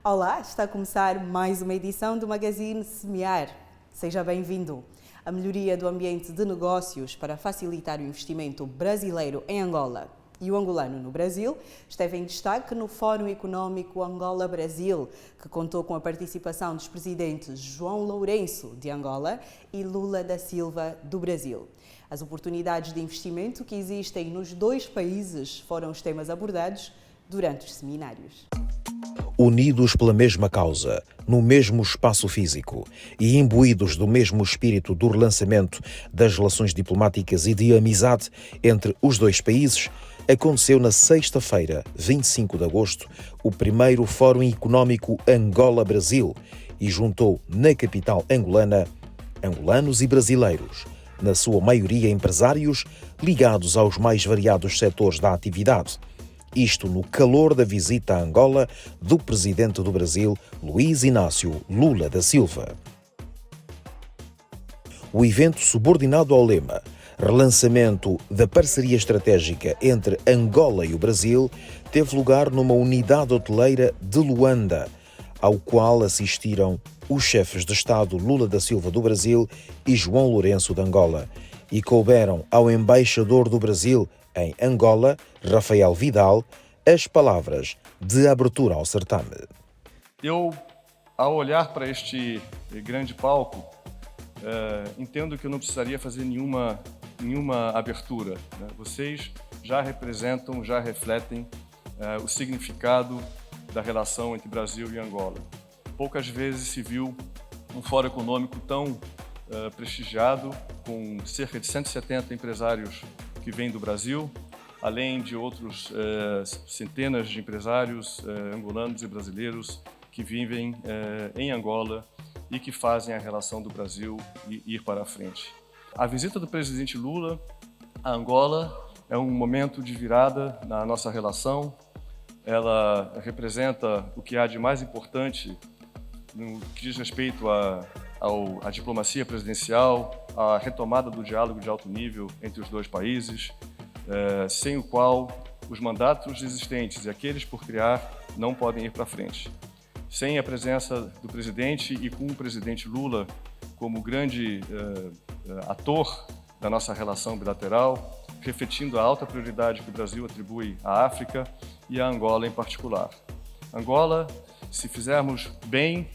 Olá, está a começar mais uma edição do Magazine Semear. Seja bem-vindo. A melhoria do ambiente de negócios para facilitar o investimento brasileiro em Angola e o angolano no Brasil esteve em destaque no Fórum Econômico Angola-Brasil, que contou com a participação dos presidentes João Lourenço, de Angola, e Lula da Silva, do Brasil. As oportunidades de investimento que existem nos dois países foram os temas abordados durante os seminários. Unidos pela mesma causa, no mesmo espaço físico e imbuídos do mesmo espírito do relançamento das relações diplomáticas e de amizade entre os dois países, aconteceu na sexta-feira, 25 de agosto, o primeiro Fórum Econômico Angola-Brasil e juntou na capital angolana angolanos e brasileiros, na sua maioria empresários ligados aos mais variados setores da atividade. Isto no calor da visita a Angola do presidente do Brasil, Luiz Inácio Lula da Silva. O evento, subordinado ao lema Relançamento da Parceria Estratégica entre Angola e o Brasil, teve lugar numa unidade hoteleira de Luanda, ao qual assistiram os chefes de Estado Lula da Silva do Brasil e João Lourenço de Angola, e couberam ao embaixador do Brasil em Angola, Rafael Vidal, as palavras de abertura ao certame. Eu, ao olhar para este grande palco, entendo que eu não precisaria fazer nenhuma abertura, né? Vocês já representam, já refletem o significado da relação entre Brasil e Angola. Poucas vezes se viu um fórum econômico tão prestigiado, com cerca de 170 empresários que vêm do Brasil, além de outros centenas de empresários angolanos e brasileiros que vivem em Angola e que fazem a relação do Brasil ir para a frente. A visita do presidente Lula a Angola é um momento de virada na nossa relação. Ela representa o que há de mais importante no que diz respeito à diplomacia presidencial, à retomada do diálogo de alto nível entre os dois países, sem o qual os mandatos existentes e aqueles por criar não podem ir para frente. Sem a presença do presidente e com o presidente Lula como grande ator da nossa relação bilateral, refletindo a alta prioridade que o Brasil atribui à África e à Angola em particular. Angola, se fizermos bem,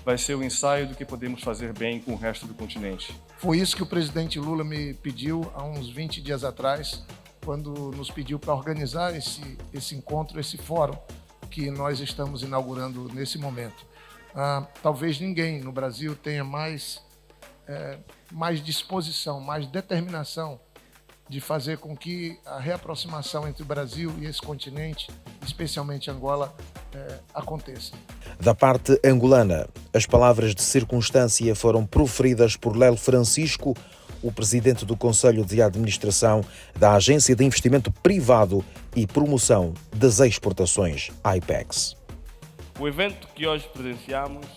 vai ser o ensaio do que podemos fazer bem com o resto do continente. Foi isso que o presidente Lula me pediu há uns 20 dias atrás, quando nos pediu para organizar esse encontro, esse fórum que nós estamos inaugurando nesse momento. Talvez ninguém no Brasil tenha mais disposição, mais determinação de fazer com que a reaproximação entre o Brasil e esse continente, especialmente Angola, aconteça. Da parte angolana, as palavras de circunstância foram proferidas por Lelo Francisco, o presidente do Conselho de Administração da Agência de Investimento Privado e Promoção das Exportações, IPEX. O evento que hoje presenciamos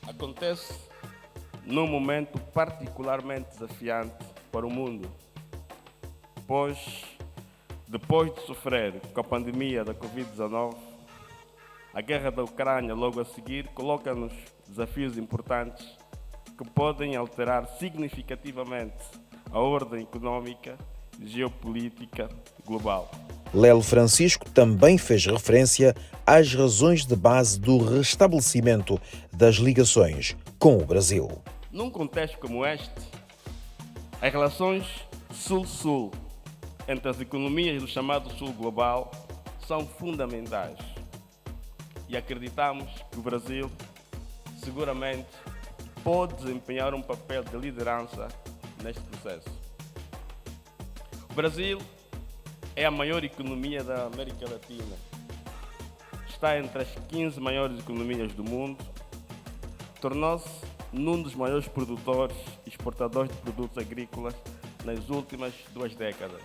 acontece num momento particularmente desafiante para o mundo, pois, depois de sofrer com a pandemia da Covid-19, a guerra da Ucrânia logo a seguir coloca-nos desafios importantes que podem alterar significativamente a ordem econômica e geopolítica global. Lelo Francisco também fez referência às razões de base do restabelecimento das ligações com o Brasil. Num contexto como este, as relações Sul-Sul entre as economias do chamado Sul Global são fundamentais. E acreditamos que o Brasil seguramente pode desempenhar um papel de liderança neste processo. O Brasil é a maior economia da América Latina. Está entre as 15 maiores economias do mundo. Tornou-se num dos maiores produtores e exportadores de produtos agrícolas nas últimas 2 décadas.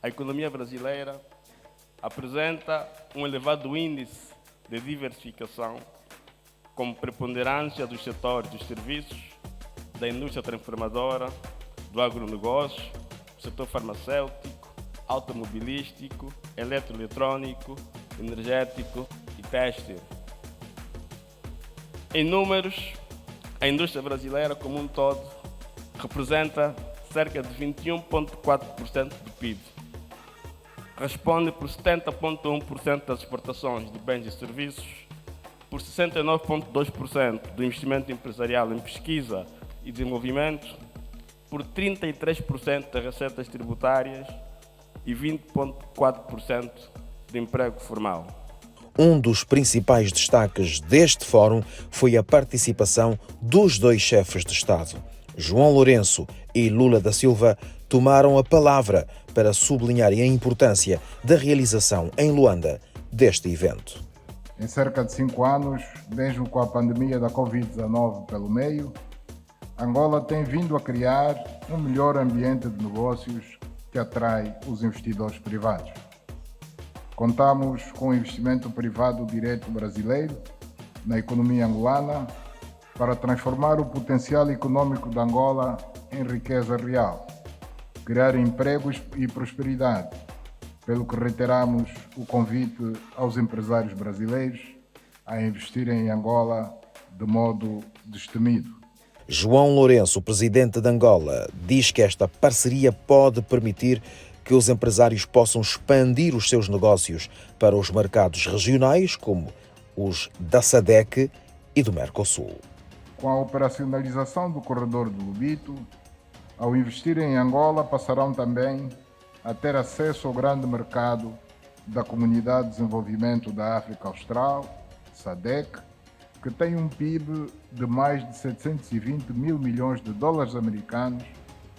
A economia brasileira apresenta um elevado índice de diversificação, com preponderância dos setores dos serviços, da indústria transformadora, do agronegócio, do setor farmacêutico, automobilístico, eletroeletrônico, energético e têxtil. Em números, a indústria brasileira como um todo representa cerca de 21,4% do PIB. Responde por 70,1% das exportações de bens e serviços, por 69,2% do investimento empresarial em pesquisa e desenvolvimento, por 33% das receitas tributárias e 20,4% do emprego formal. Um dos principais destaques deste fórum foi a participação dos dois chefes de Estado. João Lourenço e Lula da Silva tomaram a palavra para sublinharem a importância da realização em Luanda deste evento. Em cerca de 5 anos, mesmo com a pandemia da Covid-19 pelo meio, Angola tem vindo a criar um melhor ambiente de negócios que atrai os investidores privados. Contamos com o investimento privado direto brasileiro na economia angolana para transformar o potencial econômico de Angola em riqueza real, criar empregos e prosperidade, pelo que reiteramos o convite aos empresários brasileiros a investirem em Angola de modo destemido. João Lourenço, presidente de Angola, diz que esta parceria pode permitir que os empresários possam expandir os seus negócios para os mercados regionais, como os da SADC e do Mercosul. Com a operacionalização do corredor do Lobito, ao investirem em Angola, passarão também a ter acesso ao grande mercado da Comunidade de Desenvolvimento da África Austral, SADC, que tem um PIB de mais de 720 mil milhões de dólares americanos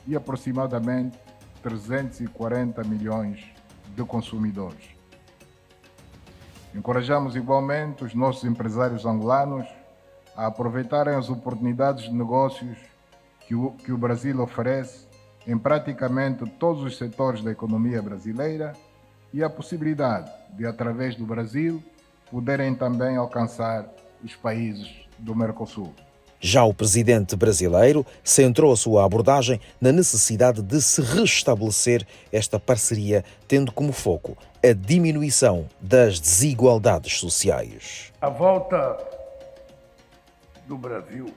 e aproximadamente 340 milhões de consumidores. Encorajamos igualmente os nossos empresários angolanos a aproveitarem as oportunidades de negócios que o Brasil oferece em praticamente todos os setores da economia brasileira e a possibilidade de, através do Brasil, poderem também alcançar os países do Mercosul. Já o presidente brasileiro centrou a sua abordagem na necessidade de se restabelecer esta parceria, tendo como foco a diminuição das desigualdades sociais. A volta do Brasil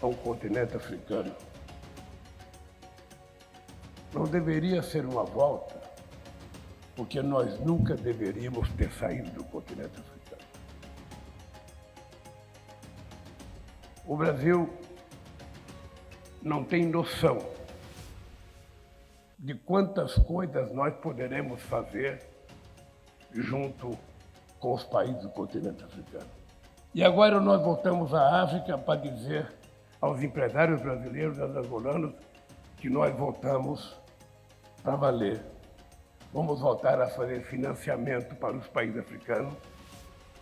ao continente africano não deveria ser uma volta, porque nós nunca deveríamos ter saído do continente africano. O Brasil não tem noção de quantas coisas nós poderemos fazer junto com os países do continente africano. E agora nós voltamos à África para dizer aos empresários brasileiros e aos angolanos que nós voltamos para valer. Vamos voltar a fazer financiamento para os países africanos,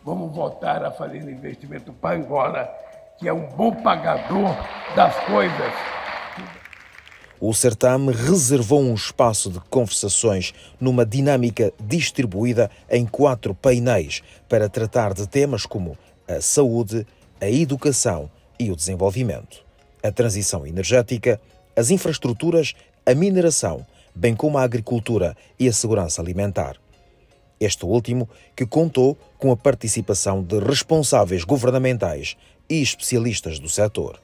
vamos voltar a fazer investimento para Angola, que é um bom pagador das coisas. O certame reservou um espaço de conversações numa dinâmica distribuída em 4 painéis para tratar de temas como a saúde, a educação e o desenvolvimento, a transição energética, as infraestruturas, a mineração, bem como a agricultura e a segurança alimentar. Este último que contou com a participação de responsáveis governamentais e especialistas do setor.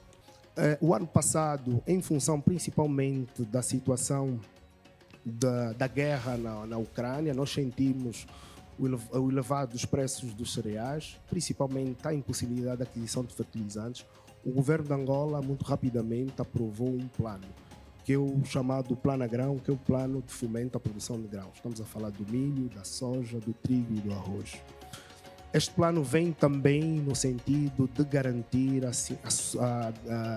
O ano passado, em função principalmente da situação da guerra na Ucrânia, nós sentimos o elevado dos preços dos cereais, principalmente a impossibilidade de aquisição de fertilizantes. O governo de Angola, muito rapidamente, aprovou um plano, que é o chamado Plano Grão, que é o plano de fomento à produção de grãos. Estamos a falar do milho, da soja, do trigo e do arroz. Este plano vem também no sentido de garantir a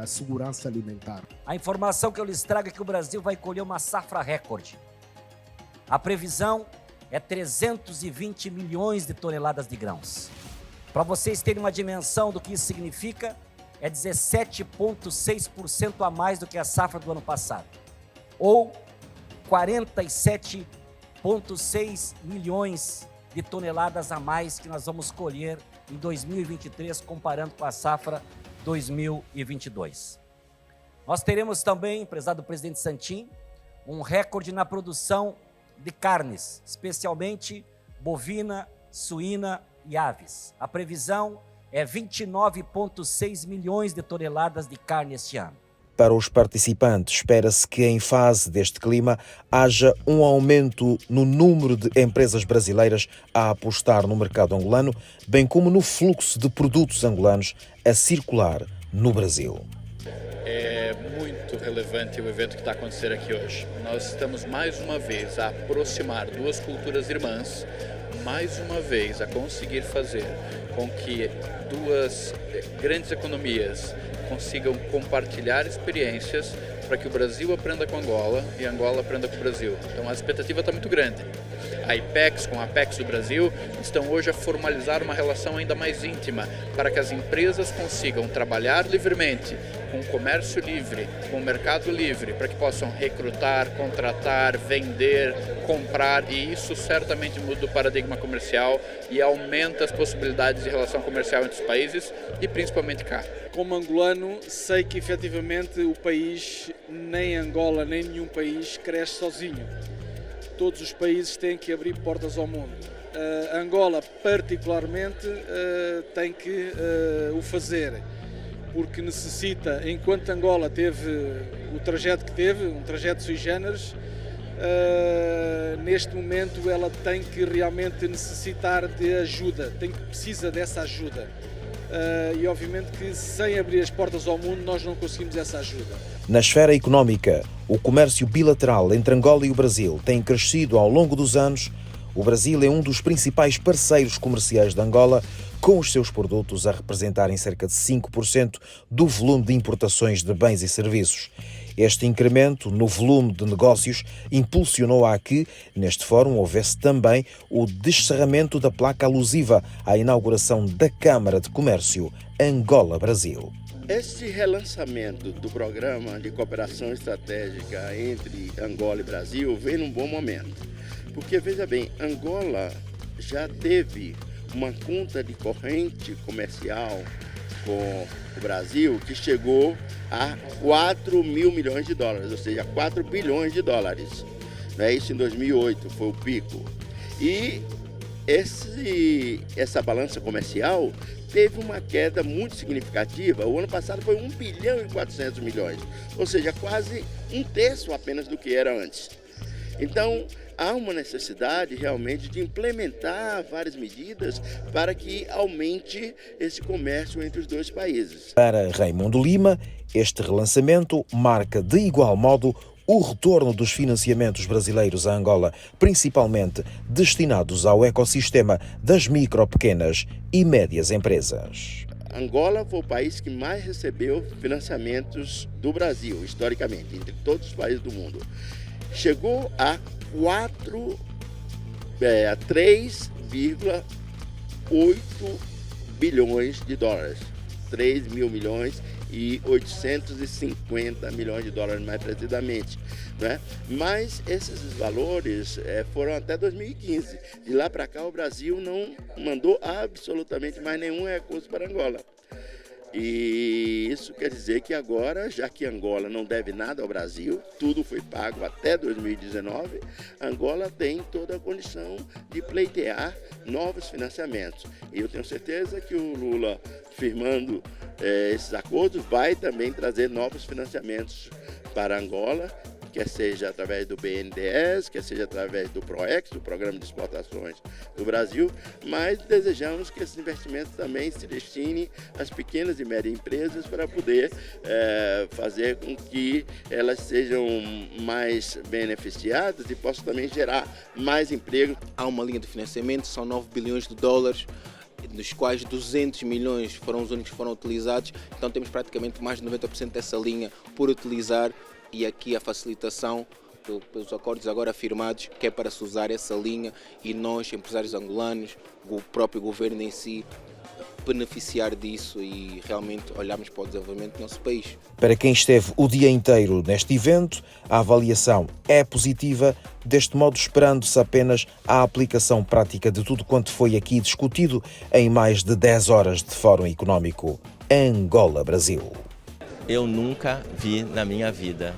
segurança alimentar. A informação que eu lhes trago é que o Brasil vai colher uma safra recorde. A previsão é 320 milhões de toneladas de grãos. Para vocês terem uma dimensão do que isso significa, é 17,6% a mais do que a safra do ano passado, ou 47,6 milhões de toneladas a mais que nós vamos colher em 2023, comparando com a safra 2022. Nós teremos também, prezado presidente Santin, um recorde na produção de carnes, especialmente bovina, suína e aves. A previsão é 29,6 milhões de toneladas de carne este ano. Para os participantes, espera-se que em fase deste clima haja um aumento no número de empresas brasileiras a apostar no mercado angolano, bem como no fluxo de produtos angolanos a circular no Brasil. É muito relevante o evento que está acontecendo aqui hoje. Nós estamos mais uma vez a aproximar duas culturas irmãs, mais uma vez a conseguir fazer com que duas grandes economias consigam compartilhar experiências para que o Brasil aprenda com Angola e Angola aprenda com o Brasil. Então a expectativa está muito grande. A IPEX com a Apex do Brasil estão hoje a formalizar uma relação ainda mais íntima para que as empresas consigam trabalhar livremente, com o comércio livre, com o mercado livre, para que possam recrutar, contratar, vender, comprar, e isso certamente muda o paradigma comercial e aumenta as possibilidades de relação comercial entre os países e principalmente cá. Como angolano, sei que efetivamente o país, nem Angola, nem nenhum país cresce sozinho. Todos os países têm que abrir portas ao mundo. Angola, particularmente, tem que o fazer, porque necessita, enquanto Angola teve o trajeto que teve, um trajeto sui generis, neste momento ela tem que realmente necessitar de ajuda, precisa dessa ajuda. E obviamente que sem abrir as portas ao mundo nós não conseguimos essa ajuda. Na esfera económica, o comércio bilateral entre Angola e o Brasil tem crescido ao longo dos anos. O Brasil é um dos principais parceiros comerciais de Angola, com os seus produtos a representarem cerca de 5% do volume de importações de bens e serviços. Este incremento no volume de negócios impulsionou a que, neste fórum, houvesse também o descerramento da placa alusiva à inauguração da Câmara de Comércio Angola-Brasil. Este relançamento do programa de cooperação estratégica entre Angola e Brasil vem num bom momento. Porque, veja bem, Angola já teve uma conta de corrente comercial com o Brasil que chegou a 4 mil milhões de dólares, ou seja, 4 bilhões de dólares. Isso em 2008 foi o pico. E essa balança comercial teve uma queda muito significativa. O ano passado foi 1 bilhão e 400 milhões, ou seja, quase um terço apenas do que era antes. Então, há uma necessidade realmente de implementar várias medidas para que aumente esse comércio entre os dois países. Para Raimundo Lima, este relançamento marca de igual modo o retorno dos financiamentos brasileiros a Angola, principalmente destinados ao ecossistema das micro, pequenas e médias empresas. Angola foi o país que mais recebeu financiamentos do Brasil, historicamente, entre todos os países do mundo. Chegou a 3,8 bilhões de dólares, 3 mil milhões e 850 milhões de dólares mais precisamente, né? Mas esses valores foram até 2015. De lá para cá o Brasil não mandou absolutamente mais nenhum recurso para Angola. E isso quer dizer que agora, já que Angola não deve nada ao Brasil, tudo foi pago até 2019, Angola tem toda a condição de pleitear novos financiamentos. E eu tenho certeza que o Lula, firmando esses acordos, vai também trazer novos financiamentos para Angola, quer seja através do BNDES, quer seja através do PROEX, do Programa de Exportações do Brasil, mas desejamos que esses investimentos também se destinem às pequenas e médias empresas para poder fazer com que elas sejam mais beneficiadas e possam também gerar mais emprego. Há uma linha de financiamento, são 9 bilhões de dólares, dos quais 200 milhões foram os únicos que foram utilizados, então temos praticamente mais de 90% dessa linha por utilizar. E aqui a facilitação pelos acordos agora firmados, que é para se usar essa linha e nós, empresários angolanos, o próprio governo em si, beneficiar disso e realmente olharmos para o desenvolvimento do nosso país. Para quem esteve o dia inteiro neste evento, a avaliação é positiva, deste modo esperando-se apenas a aplicação prática de tudo quanto foi aqui discutido em mais de 10 horas de Fórum Económico Angola-Brasil. Eu nunca vi na minha vida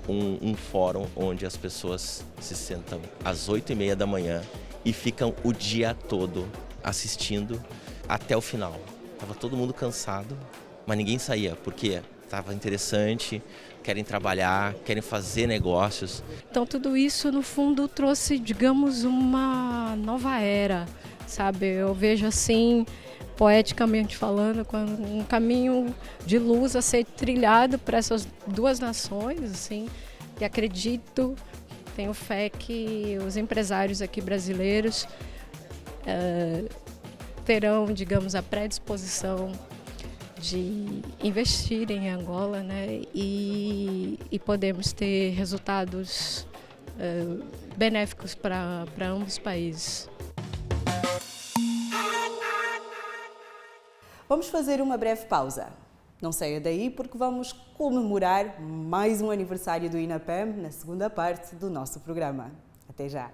um fórum onde as pessoas se sentam às 8h30 da manhã e ficam o dia todo assistindo, até o final. Estava todo mundo cansado, mas ninguém saía, porque estava interessante, querem trabalhar, querem fazer negócios. Então tudo isso, no fundo, trouxe, digamos, uma nova era, sabe? Eu vejo assim, poeticamente falando, um caminho de luz a ser trilhado para essas duas nações, assim, e acredito, tenho fé que os empresários aqui brasileiros terão, digamos, a predisposição de investir em Angola, né, e podemos ter resultados benéficos para ambos os países. Vamos fazer uma breve pausa. Não saia daí porque vamos comemorar mais um aniversário do INAPEM na segunda parte do nosso programa. Até já!